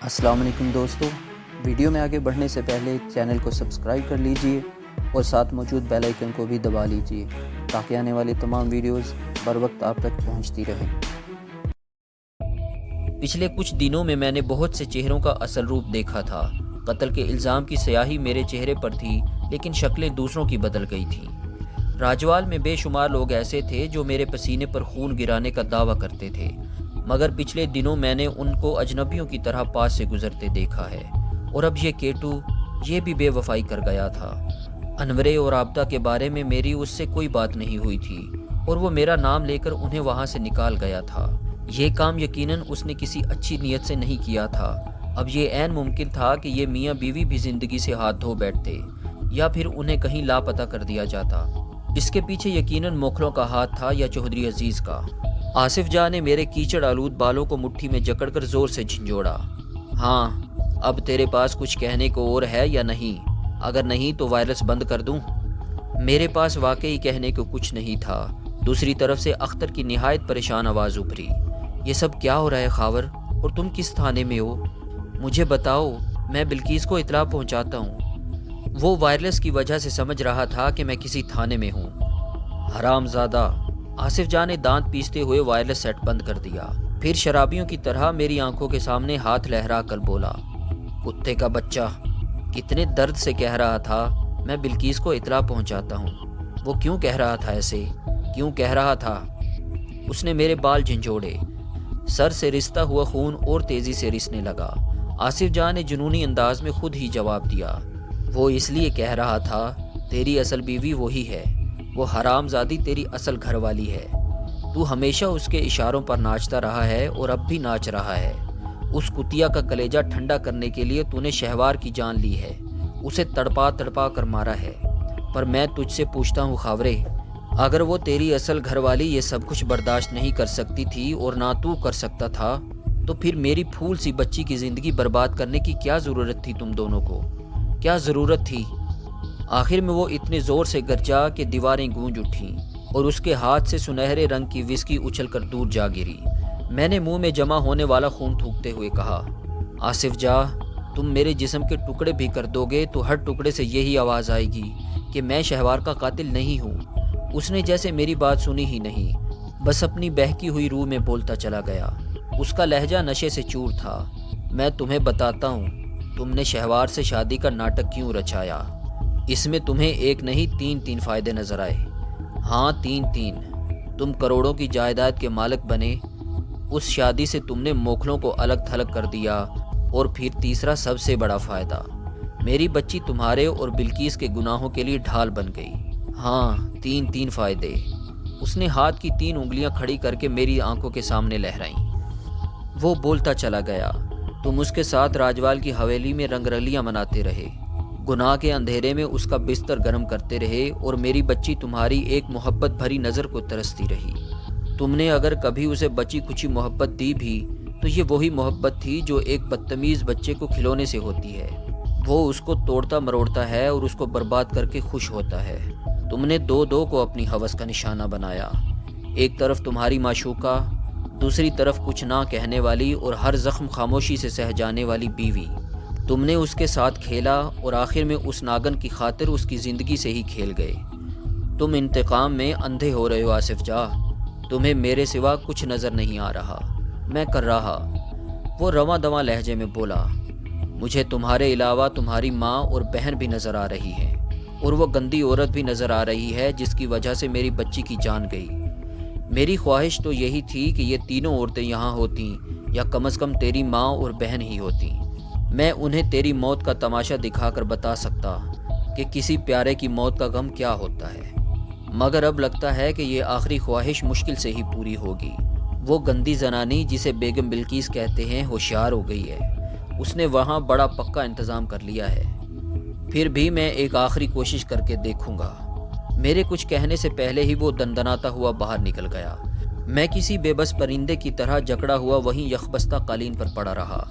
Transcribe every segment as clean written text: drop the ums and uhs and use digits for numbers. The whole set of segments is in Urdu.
السلام علیکم دوستو، ویڈیو میں آگے بڑھنے سے پہلے چینل کو سبسکرائب کر لیجئے اور ساتھ موجود بیل آئیکن کو بھی دبا لیجئے تاکہ آنے والی تمام ویڈیوز بر وقت آپ تک پہنچتی رہیں۔ پچھلے کچھ دنوں میں نے بہت سے چہروں کا اصل روپ دیکھا تھا۔ قتل کے الزام کی سیاہی میرے چہرے پر تھی، لیکن شکلیں دوسروں کی بدل گئی تھیں۔ راجوال میں بے شمار لوگ ایسے تھے جو میرے پسینے پر خون گرانے کا دعویٰ کرتے تھے، مگر پچھلے دنوں میں نے ان کو اجنبیوں کی طرح پاس سے گزرتے دیکھا ہے۔ اور اب یہ کیٹو، یہ بھی بے وفائی کر گیا تھا۔ انورے اور عابدہ کے بارے میں میری اس سے کوئی بات نہیں ہوئی تھی اور وہ میرا نام لے کر انہیں وہاں سے نکال گیا تھا۔ یہ کام یقیناً اس نے کسی اچھی نیت سے نہیں کیا تھا۔ اب یہ عین ممکن تھا کہ یہ میاں بیوی بھی زندگی سے ہاتھ دھو بیٹھتے یا پھر انہیں کہیں لاپتہ کر دیا جاتا۔ اس کے پیچھے یقیناً موکھلوں کا ہاتھ تھا یا چودھری عزیز کا۔ آصف جاں نے میرے کیچڑ آلود بالوں کو مٹھی میں جکڑ کر زور سے جھنجھوڑا۔ ہاں، اب تیرے پاس کچھ کہنے کو اور ہے یا نہیں؟ اگر نہیں تو وائرس بند کر دوں؟ میرے پاس واقعی کہنے کو کچھ نہیں تھا۔ دوسری طرف سے اختر کی نہایت پریشان آواز ابھری۔ یہ سب کیا ہو رہا ہے خاور؟ اور تم کس تھانے میں ہو؟ مجھے بتاؤ، میں بلقیس کو اطلاع پہنچاتا ہوں۔ وہ وائرلیس کی وجہ سے سمجھ رہا تھا کہ میں کسی تھانے میں ہوں۔ حرام زادہ! آصف جاں نے دانت پیستے ہوئے وائرلیس سیٹ بند کر دیا، پھر شرابیوں کی طرح میری آنکھوں کے سامنے ہاتھ لہرا کر بولا، کتے کا بچہ! کتنے درد سے کہہ رہا تھا میں بلقیس کو اطلاع پہنچاتا ہوں۔ وہ کیوں کہہ رہا تھا ایسے؟ کیوں کہہ رہا تھا؟ اس نے میرے بال جھنجھوڑے۔ سر سے رستا ہوا خون اور تیزی سے رسنے لگا۔ آصف جاں نے جنونی انداز میں خود ہی جواب دیا، وہ اس لیے کہہ رہا تھا تیری اصل بیوی وہی ہے، وہ حرام زادی تیری اصل گھر والی ہے۔ تو ہمیشہ اس کے اشاروں پر ناچتا رہا ہے اور اب بھی ناچ رہا ہے۔ اس کتیا کا کلیجہ ٹھنڈا کرنے کے لیے تو نے شہوار کی جان لی ہے، اسے تڑپا تڑپا کر مارا ہے۔ پر میں تجھ سے پوچھتا ہوں خاورے، اگر وہ تیری اصل گھر والی یہ سب کچھ برداشت نہیں کر سکتی تھی اور نہ تو کر سکتا تھا، تو پھر میری پھول سی بچی کی زندگی برباد کرنے کی کیا ضرورت تھی تم دونوں کو؟ کیا ضرورت تھی؟ آخر میں وہ اتنے زور سے گرجا کہ دیواریں گونج اٹھیں اور اس کے ہاتھ سے سنہرے رنگ کی وسکی اچھل کر دور جا گری۔ میں نے منہ میں جمع ہونے والا خون تھوکتے ہوئے کہا، آصف جاں، تم میرے جسم کے ٹکڑے بھی کر دو گے تو ہر ٹکڑے سے یہی آواز آئے گی کہ میں شہوار کا قاتل نہیں ہوں۔ اس نے جیسے میری بات سنی ہی نہیں، بس اپنی بہکی ہوئی روح میں بولتا چلا گیا۔ اس کا لہجہ نشے سے چور تھا۔ میں تمہیں بتاتا ہوں، تم نے شہوار سے شادی کا ناٹک کیوں رچایا؟ اس میں تمہیں ایک نہیں تین فائدے نظر آئے۔ ہاں، تین۔ تم کروڑوں کی جائیداد کے مالک بنے، اس شادی سے تم نے موکھلوں کو الگ تھلگ کر دیا، اور پھر تیسرا سب سے بڑا فائدہ، میری بچی تمہارے اور بلقیس کے گناہوں کے لیے ڈھال بن گئی۔ ہاں، تین فائدے۔ اس نے ہاتھ کی 3 انگلیاں کھڑی کر کے میری آنکھوں کے سامنے لہرائیں۔ وہ بولتا چلا گیا، تم اس کے ساتھ راجوال کی حویلی میں رنگ رلیاں مناتے رہے، گناہ کے اندھیرے میں اس کا بستر گرم کرتے رہے، اور میری بچی تمہاری ایک محبت بھری نظر کو ترستی رہی۔ تم نے اگر کبھی اسے بچی کچھی محبت دی بھی تو یہ وہی محبت تھی جو ایک بدتمیز بچے کو کھلونے سے ہوتی ہے۔ وہ اس کو توڑتا مروڑتا ہے اور اس کو برباد کر کے خوش ہوتا ہے۔ تم نے دو کو اپنی ہوس کا نشانہ بنایا، ایک طرف تمہاری معشوقہ، دوسری طرف کچھ نہ کہنے والی اور ہر زخم خاموشی سے سہ جانے والی بیوی۔ تم نے اس کے ساتھ کھیلا اور آخر میں اس ناگن کی خاطر اس کی زندگی سے ہی کھیل گئے۔ تم انتقام میں اندھے ہو رہے ہو آصف جاں، تمہیں میرے سوا کچھ نظر نہیں آ رہا۔ میں کر رہا۔ وہ رواں دواں لہجے میں بولا، مجھے تمہارے علاوہ تمہاری ماں اور بہن بھی نظر آ رہی ہیں، اور وہ گندی عورت بھی نظر آ رہی ہے جس کی وجہ سے میری بچی کی جان گئی۔ میری خواہش تو یہی تھی کہ یہ تینوں عورتیں یہاں ہوتیں، یا کم از کم تیری ماں اور بہن ہی ہوتیں۔ میں انہیں تیری موت کا تماشا دکھا کر بتا سکتا کہ کسی پیارے کی موت کا غم کیا ہوتا ہے، مگر اب لگتا ہے کہ یہ آخری خواہش مشکل سے ہی پوری ہوگی۔ وہ گندی زنانی جسے بیگم بلقیس کہتے ہیں ہوشیار ہو گئی ہے، اس نے وہاں بڑا پکا انتظام کر لیا ہے۔ پھر بھی میں ایک آخری کوشش کر کے دیکھوں گا۔ میرے کچھ کہنے سے پہلے ہی وہ دندناتا ہوا باہر نکل گیا۔ میں کسی بے بس پرندے کی طرح جکڑا ہوا وہیں یخبستہ قالین پر پڑا رہا۔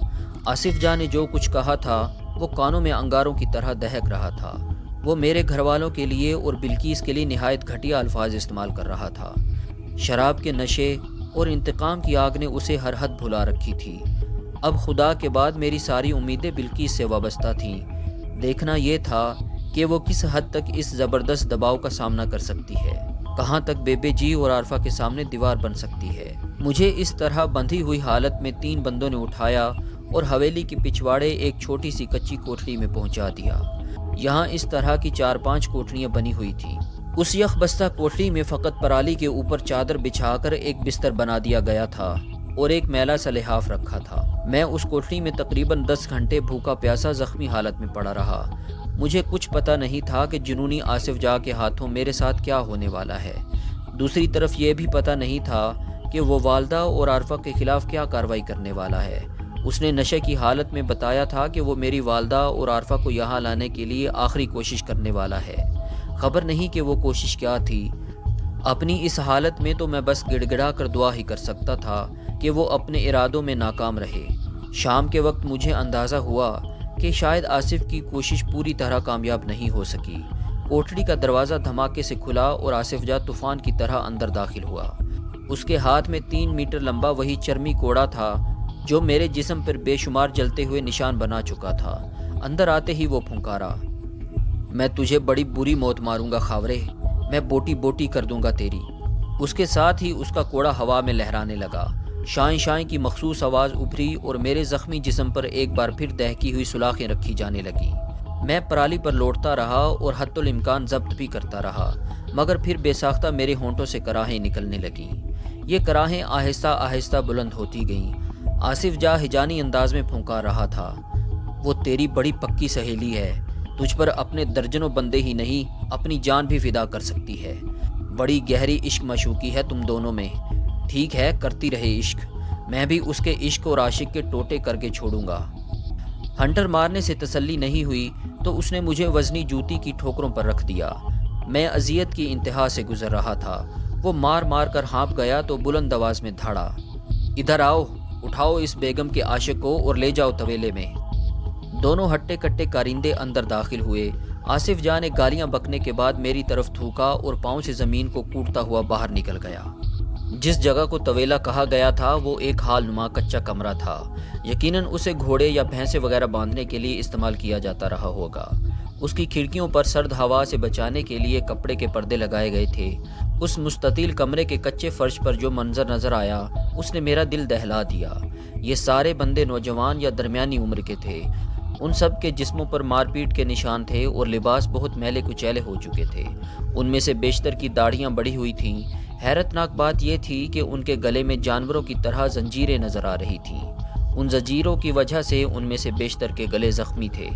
آصف جاں نے جو کچھ کہا تھا وہ کانوں میں انگاروں کی طرح دہک رہا تھا۔ وہ میرے گھر والوں کے لیے اور بلقیس کے لیے نہایت گھٹیا الفاظ استعمال کر رہا تھا۔ شراب کے نشے اور انتقام کی آگ نے اسے ہر حد بھلا رکھی تھی۔ اب خدا کے بعد میری ساری امیدیں بلقیس سے وابستہ تھیں۔ دیکھنا یہ تھا کہ وہ کس حد تک اس زبردست دباؤ کا سامنا کر سکتی ہے، کہاں تک بے جی اور عارفہ کے سامنے دیوار بن سکتی ہے۔ مجھے اس طرح بندھی ہوئی حالت میں 3 بندوں نے اٹھایا اور حویلی کے پچھواڑے ایک چھوٹی سی کچی کوٹری میں پہنچا دیا۔ یہاں اس طرح کی 4-5 کوٹریاں بنی ہوئی تھیں۔ اس یخ بستہ کوٹری میں فقط پرالی کے اوپر چادر بچھا کر ایک بستر بنا دیا گیا تھا اور ایک میلا سا لحاف رکھا تھا۔ میں اس کوٹری میں تقریباً 10 گھنٹے بھوکا پیاسا زخمی حالت میں پڑا رہا۔ مجھے کچھ پتہ نہیں تھا کہ جنونی آصف جاہ کے ہاتھوں میرے ساتھ کیا ہونے والا ہے۔ دوسری طرف یہ بھی پتہ نہیں تھا کہ وہ والدہ اور عارفہ کے خلاف کیا کارروائی کرنے والا ہے۔ اس نے نشے کی حالت میں بتایا تھا کہ وہ میری والدہ اور عارفہ کو یہاں لانے کے لیے آخری کوشش کرنے والا ہے۔ خبر نہیں کہ وہ کوشش کیا تھی۔ اپنی اس حالت میں تو میں بس گڑ گڑا کر دعا ہی کر سکتا تھا کہ وہ اپنے ارادوں میں ناکام رہے۔ شام کے وقت مجھے اندازہ ہوا کہ شاید آصف کی کوشش پوری طرح کامیاب نہیں ہو سکی۔ کوٹڑی کا دروازہ دھماکے سے کھلا اور آصف جاہ طوفان کی طرح اندر داخل ہوا۔ اس کے ہاتھ میں 3 میٹر لمبا وہی چرمی کوڑا تھا جو میرے جسم پر بے شمار جلتے ہوئے نشان بنا چکا تھا۔ اندر آتے ہی وہ پھنکارا، میں تجھے بڑی بری موت ماروں گا خاورے، میں بوٹی بوٹی کر دوں گا تیری۔ اس کے ساتھ ہی اس کا کوڑا ہوا میں لہرانے لگا۔ شائیں شائیں کی مخصوص آواز ابھری اور میرے زخمی جسم پر ایک بار پھر دہکی ہوئی سلاخیں رکھی جانے لگیں۔ میں پرالی پر لوٹتا رہا اور حتی الامکان ضبط بھی کرتا رہا، مگر پھر بے ساختہ میرے ہونٹوں سے کراہیں نکلنے لگیں۔ یہ کراہیں آہستہ آہستہ بلند ہوتی گئیں۔ آصف جاہ ہجانی انداز میں پھونکار رہا تھا، وہ تیری بڑی پکی سہیلی ہے، تجھ پر اپنے درجنوں بندے ہی نہیں اپنی جان بھی فدا کر سکتی ہے۔ بڑی گہری عشق مشوقی ہے تم دونوں میں، ٹھیک ہے کرتی رہے عشق، میں بھی اس کے عشق اور عاشق کے ٹوٹے کر کے چھوڑوں گا۔ ہنٹر مارنے سے تسلی نہیں ہوئی تو اس نے مجھے وزنی جوتی کی ٹھوکروں پر رکھ دیا۔ میں اذیت کی انتہا سے گزر رہا تھا۔ وہ مار مار کر ہانپ گیا تو بلند آواز میں دھاڑا، ادھر آؤ، اٹھاؤ اس بیگم کے عاشق کو اور لے جاؤ طویلے میں۔ دونوں ہٹے کٹے کارندے اندر داخل ہوئے۔ آصف جاہ نے گالیاں بکنے کے بعد میری طرف تھوکا اور پاؤں سے زمین کو کوٹتا ہوا باہر نکل گیا۔ جس جگہ کو طویلا کہا گیا تھا وہ ایک حال نما کچا کمرہ تھا، یقیناً اسے گھوڑے یا بھینسیں وغیرہ باندھنے کے لیے استعمال کیا جاتا رہا ہوگا۔ اس کی کھڑکیوں پر سرد ہوا سے بچانے کے لیے کپڑے کے پردے لگائے گئے تھے۔ اس مستطیل کمرے کے کچے فرش پر جو منظر نظر آیا اس نے میرا دل دہلا دیا۔ یہ سارے بندے نوجوان یا درمیانی عمر کے تھے۔ ان سب کے جسموں پر مار پیٹ کے نشان تھے اور لباس بہت میلے کچیلے ہو چکے تھے۔ ان میں سے بیشتر کی داڑھیاں بڑھی ہوئی تھیں۔ حیرت ناک بات یہ تھی کہ ان کے گلے میں جانوروں کی طرح زنجیریں نظر آ رہی تھیں۔ ان زنجیروں کی وجہ سے ان میں سے بیشتر کے گلے زخمی تھے۔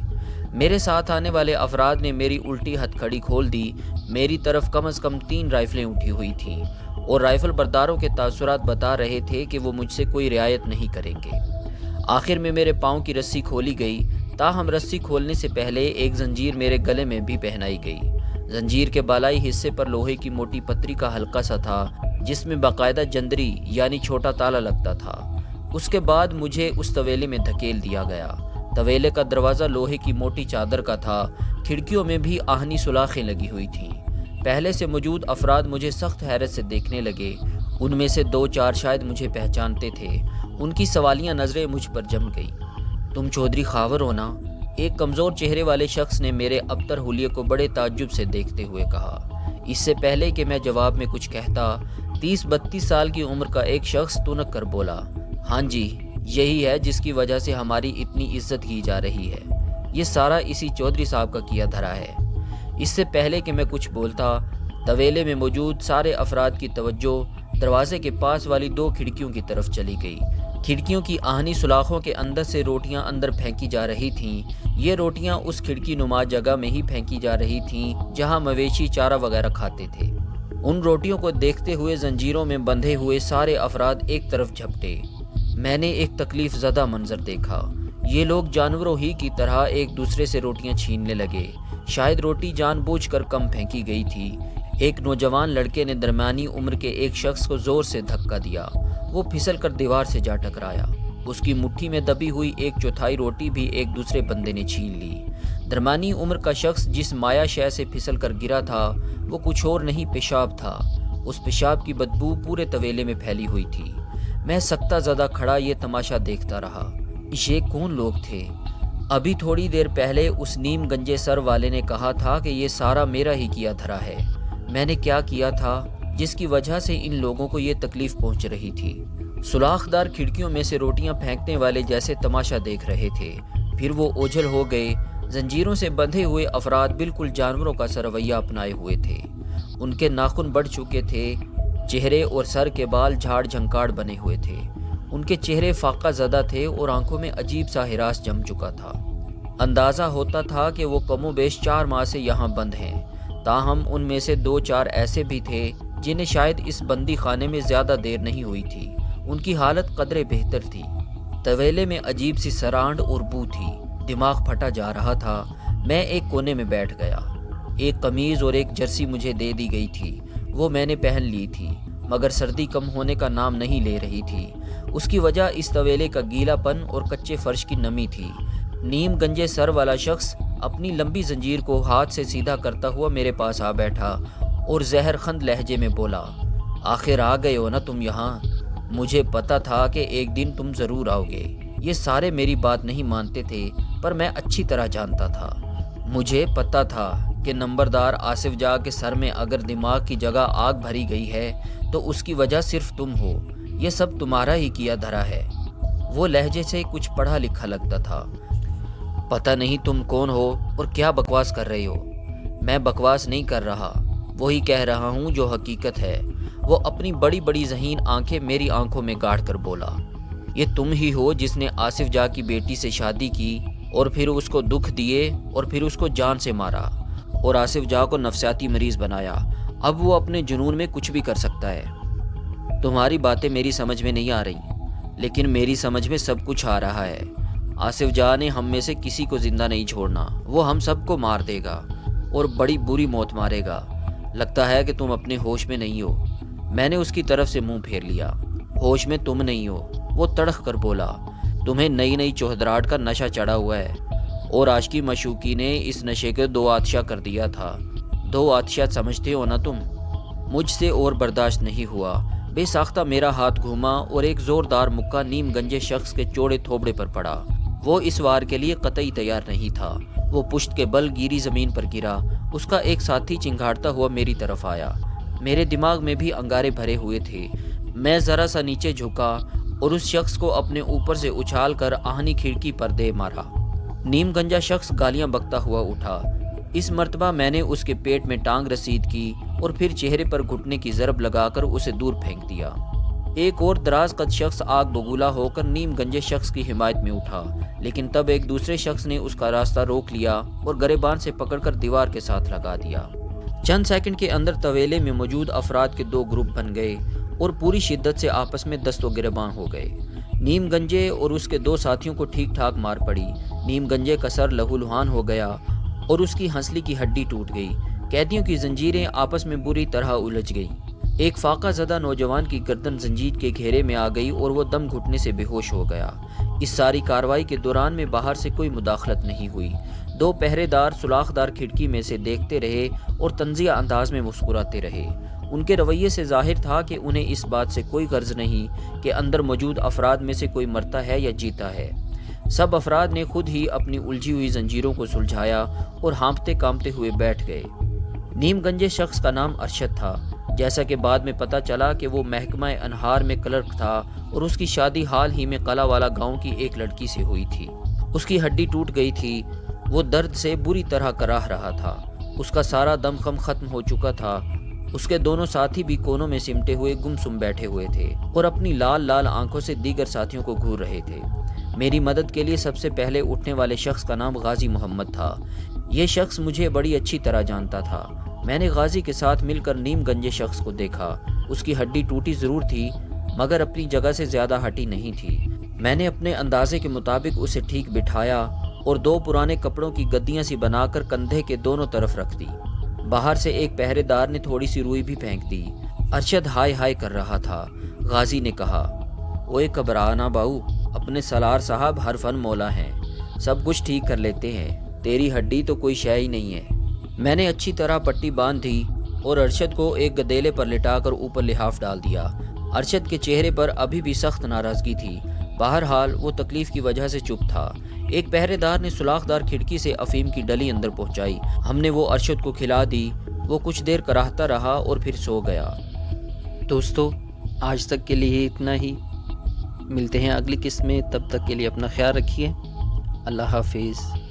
میرے ساتھ آنے والے افراد نے میری الٹی ہتھ کھڑی کھول دی۔ میری طرف کم از کم 3 رائفلیں اٹھی ہوئی تھیں اور رائفل برداروں کے تاثرات بتا رہے تھے کہ وہ مجھ سے کوئی رعایت نہیں کریں گے۔ آخر میں میرے پاؤں کی رسی کھولی گئی، تاہم رسی کھولنے سے پہلے ایک زنجیر میرے گلے میں بھی پہنائی گئی۔ زنجیر کے بالائی حصے پر لوہے کی موٹی پتری کا حلقہ سا تھا جس میں باقاعدہ جندری یعنی چھوٹا تالا لگتا تھا۔ اس کے بعد مجھے اس طویلے میں دھکیل دیا گیا۔ طویلے کا دروازہ لوہے کی موٹی چادر کا تھا۔ کھڑکیوں میں بھی آہنی سلاخیں لگی ہوئی تھیں۔ پہلے سے موجود افراد مجھے سخت حیرت سے دیکھنے لگے۔ ان میں سے 2-4 شاید مجھے پہچانتے تھے۔ ان کی سوالیہ نظریں مجھ پر جم گئی۔ تم چودھری خاور ہو نا؟ ایک کمزور چہرے والے شخص نے میرے ابتر حلیے کو بڑے تعجب سے دیکھتے ہوئے کہا۔ اس سے پہلے کہ میں جواب میں کچھ کہتا 30-32 سال کی عمر کا ایک شخص تنک کر بولا، ہاں جی، یہی ہے جس کی وجہ سے ہماری اتنی عزت کی جا رہی ہے۔ یہ سارا اسی چودھری صاحب کا کیا دھرا ہے۔ اس سے پہلے کہ میں کچھ بولتا طویلے میں موجود سارے افراد کی توجہ دروازے کے پاس والی 2 کھڑکیوں کی طرف چلی گئی۔ کھڑکیوں کی آہنی سلاخوں کے اندر سے روٹیاں اندر پھینکی جا رہی تھیں۔ یہ روٹیاں اس کھڑکی نما جگہ میں ہی پھینکی جا رہی تھیں جہاں مویشی چارہ وغیرہ کھاتے تھے۔ ان روٹیوں کو دیکھتے ہوئے زنجیروں میں بندھے ہوئے سارے افراد ایک طرف جھپٹے۔ میں نے ایک تکلیف زدہ منظر دیکھا۔ یہ لوگ جانوروں ہی کی طرح ایک دوسرے سے روٹیاں چھیننے لگے۔ شاید روٹی جان بوجھ کر کم پھینکی گئی تھی۔ ایک نوجوان لڑکے نے درمیانی عمر کے ایک شخص کو زور سے دھکا دیا۔ وہ پھسل کر دیوار سے جا ٹکرایا۔ اس کی مٹھی میں دبی ہوئی 1/4 روٹی بھی ایک دوسرے بندے نے چھین لی۔ درمیانی عمر کا شخص جس مایا شے سے پھسل کر گرا تھا وہ کچھ اور نہیں پیشاب تھا۔ اس پیشاب کی بدبو پورے طویلے میں پھیلی ہوئی تھی۔ میں سکتہ زدہ کھڑا یہ تماشا دیکھتا رہا۔ یہ کون لوگ تھے؟ ابھی تھوڑی دیر پہلے اس نیم گنجے سر والے نے کہا تھا کہ یہ سارا میرا ہی کیا دھرا ہے۔ میں نے کیا کیا تھا جس کی وجہ سے ان لوگوں کو یہ تکلیف پہنچ رہی تھی؟ سوراخ دار کھڑکیوں میں سے روٹیاں پھینکنے والے جیسے تماشا دیکھ رہے تھے۔ پھر وہ اوجھل ہو گئے۔ زنجیروں سے بندھے ہوئے افراد بالکل جانوروں کا سا رویہ اپنائے ہوئے تھے۔ ان کے ناخن بڑھ چکے تھے، چہرے اور سر کے بال جھاڑ جھنکاڑ بنے ہوئے تھے۔ ان کے چہرے فاقہ زدہ تھے اور آنکھوں میں عجیب سا ہراس جم چکا تھا۔ اندازہ ہوتا تھا کہ وہ کم و بیش 4 ماہ سے یہاں بند ہیں، تاہم ان میں سے 2-4 ایسے بھی تھے جنہیں شاید اس بندی خانے میں زیادہ دیر نہیں ہوئی تھی۔ ان کی حالت قدرے بہتر تھی۔ طویلے میں عجیب سی سرانڈ اور بو تھی۔ دماغ پھٹا جا رہا تھا۔ میں ایک کونے میں بیٹھ گیا۔ ایک قمیض اور ایک جرسی مجھے دے دی گئی تھی، وہ میں نے پہن لی تھی، مگر سردی کم ہونے کا نام نہیں لے رہی تھی۔ اس کی وجہ اس طویلے کا گیلا پن اور کچے فرش کی نمی تھی۔ نیم گنجے سر والا شخص اپنی لمبی زنجیر کو ہاتھ سے سیدھا کرتا ہوا میرے پاس آ بیٹھا اور زہر خند لہجے میں بولا، آخر آ گئے ہو نا تم یہاں؟ مجھے پتا تھا کہ ایک دن تم ضرور آؤ گے۔ یہ سارے میری بات نہیں مانتے تھے، پر میں اچھی طرح جانتا تھا۔ مجھے پتا تھا کہ نمبردار آصف جاں کے سر میں اگر دماغ کی جگہ آگ بھری گئی ہے تو اس کی وجہ صرف تم ہو۔ یہ سب تمہارا ہی کیا دھرا ہے۔ وہ لہجے سے کچھ پڑھا لکھا لگتا تھا۔ پتہ نہیں تم کون ہو اور کیا بکواس کر رہے ہو۔ میں بکواس نہیں کر رہا، وہی کہہ رہا ہوں جو حقیقت ہے۔ وہ اپنی بڑی بڑی ذہین آنکھیں میری آنکھوں میں گاڑ کر بولا، یہ تم ہی ہو جس نے آصف جاں کی بیٹی سے شادی کی اور پھر اس کو دکھ دیے اور پھر اس کو جان سے مارا اور آصف جاں کو نفسیاتی مریض بنایا۔ اب وہ اپنے جنون میں کچھ بھی کر سکتا ہے۔ تمہاری باتیں میری سمجھ میں نہیں آ رہی، لیکن میری سمجھ میں سب کچھ آ رہا ہے۔ آصف جاں نے ہم میں سے کسی کو زندہ نہیں چھوڑنا، وہ ہم سب کو مار دے گا اور بڑی بری موت مارے گا۔ لگتا ہے کہ تم اپنے ہوش میں نہیں ہو۔ میں نے اس کی طرف سے منہ پھیر لیا۔ ہوش میں تم نہیں ہو، وہ تڑخ کر بولا، تمہیں نئی نئی چوہدراہٹ کا نشہ چڑھا ہوا ہے اور عاشقی مشوقی نے اس نشے کو 2 آتشہ کر دیا تھا۔ 2 آتشہ سمجھتے ہو نا تم؟ مجھ سے اور برداشت نہیں ہوا۔ بے ساختہ میرا ہاتھ گھوما اور ایک زوردار مکہ نیم گنجے شخص کے چوڑے تھوبڑے پر پڑا۔ وہ اس وار کے لیے قطعی تیار نہیں تھا۔ وہ پشت کے بل گیری زمین پر گرا۔ اس کا ایک ساتھی چنگھاڑتا ہوا میری طرف آیا۔ میرے دماغ میں بھی انگارے بھرے ہوئے تھے۔ میں ذرا سا نیچے جھکا اور اس شخص کو اپنے اوپر سے اچھال کر آہنی کھڑکی پر دے مارا۔ نیم گنجا شخص گالیاں بکتا ہوا اٹھا۔ اس مرتبہ میں نے اس کے پیٹ میں ٹانگ رسید کی اور پھر چہرے پر گھٹنے کی ضرب لگا کر اسے دور پھینک دیا۔ ایک اور دراز قد شخص آگ بگولا ہو کر نیم گنجے شخص کی حمایت میں اٹھا، لیکن تب ایک دوسرے شخص نے اس کا راستہ روک لیا اور گریبان سے پکڑ کر دیوار کے ساتھ لگا دیا۔ چند سیکنڈ کے اندر طویلے میں موجود افراد کے 2 گروپ بن گئے اور پوری شدت سے آپس میں دست و گریباں ہو گئے۔ نیم گنجے اور اس کے 2 ساتھیوں کو ٹھیک ٹھاک مار پڑی۔ نیم گنجے کا سر لہو لہان ہو گیا اور اس کی ہنسلی کی ہڈی ٹوٹ گئی۔ قیدیوں کی زنجیریں آپس میں بری طرح الجھ گئیں۔ ایک فاقہ زدہ نوجوان کی گردن زنجیر کے گھیرے میں آ گئی اور وہ دم گھٹنے سے بے ہوش ہو گیا۔ اس ساری کارروائی کے دوران میں باہر سے کوئی مداخلت نہیں ہوئی۔ 2 پہرے دار سوراخ دار کھڑکی میں سے دیکھتے رہے اور طنزیہ انداز میں مسکراتے رہے۔ ان کے رویے سے ظاہر تھا کہ انہیں اس بات سے کوئی غرض نہیں کہ اندر موجود افراد میں سے کوئی مرتا ہے یا جیتا ہے۔ سب افراد نے خود ہی اپنی الجھی ہوئی زنجیروں کو سلجھایا اور ہانپتے کانپتے ہوئے بیٹھ گئے۔ نیم گنجے شخص کا نام ارشد تھا، جیسا کہ بعد میں پتہ چلا کہ وہ محکمہ انہار میں کلرک تھا اور اس کی شادی حال ہی میں قلعہ والا گاؤں کی ایک لڑکی سے ہوئی تھی۔ اس کی ہڈی ٹوٹ گئی تھی۔ وہ درد سے بری طرح کراہ رہا تھا۔ اس کا سارا دم خم ختم ہو چکا تھا۔ اس کے دونوں ساتھی بھی کونوں میں سمٹے ہوئے گمسم بیٹھے ہوئے تھے اور اپنی لال لال آنکھوں سے دیگر ساتھیوں کو گھور رہے تھے۔ میری مدد کے لیے سب سے پہلے اٹھنے والے شخص کا نام غازی محمد تھا۔ یہ شخص مجھے بڑی اچھی طرح جانتا تھا۔ میں نے غازی کے ساتھ مل کر نیم گنجے شخص کو دیکھا۔ اس کی ہڈی ٹوٹی ضرور تھی، مگر اپنی جگہ سے زیادہ ہٹی نہیں تھی۔ میں نے اپنے اندازے کے مطابق اسے ٹھیک بٹھایا اور 2 پرانے کپڑوں کی گدیاں سی بنا کر کندھے کے دونوں طرف رکھ دی۔ باہر سے ایک پہرے دار نے تھوڑی سی روئی بھی پھینک دی۔ ارشد ہائے ہائے کر رہا تھا۔ غازی نے کہا، اوئے گھبرانا باؤ، اپنے سالار صاحب ہر فن مولا ہیں، سب کچھ ٹھیک کر لیتے ہیں، تیری ہڈی تو کوئی شے ہی نہیں ہے۔ میں نے اچھی طرح پٹی باندھ دی اور ارشد کو ایک گدیلے پر لٹا کر اوپر لحاف ڈال دیا۔ ارشد کے چہرے پر ابھی بھی سخت ناراضگی تھی، بہرحال وہ تکلیف کی وجہ سے چپ تھا۔ ایک پہرے دار نے سوراخ دار کھڑکی سے افیم کی ڈلی اندر پہنچائی۔ ہم نے وہ ارشد کو کھلا دی۔ وہ کچھ دیر کراہتا رہا اور پھر سو گیا۔ دوستو، آج تک کے لیے اتنا ہی، ملتے ہیں اگلی قسط میں، تب تک کے لیے اپنا خیال رکھیے، اللہ حافظ۔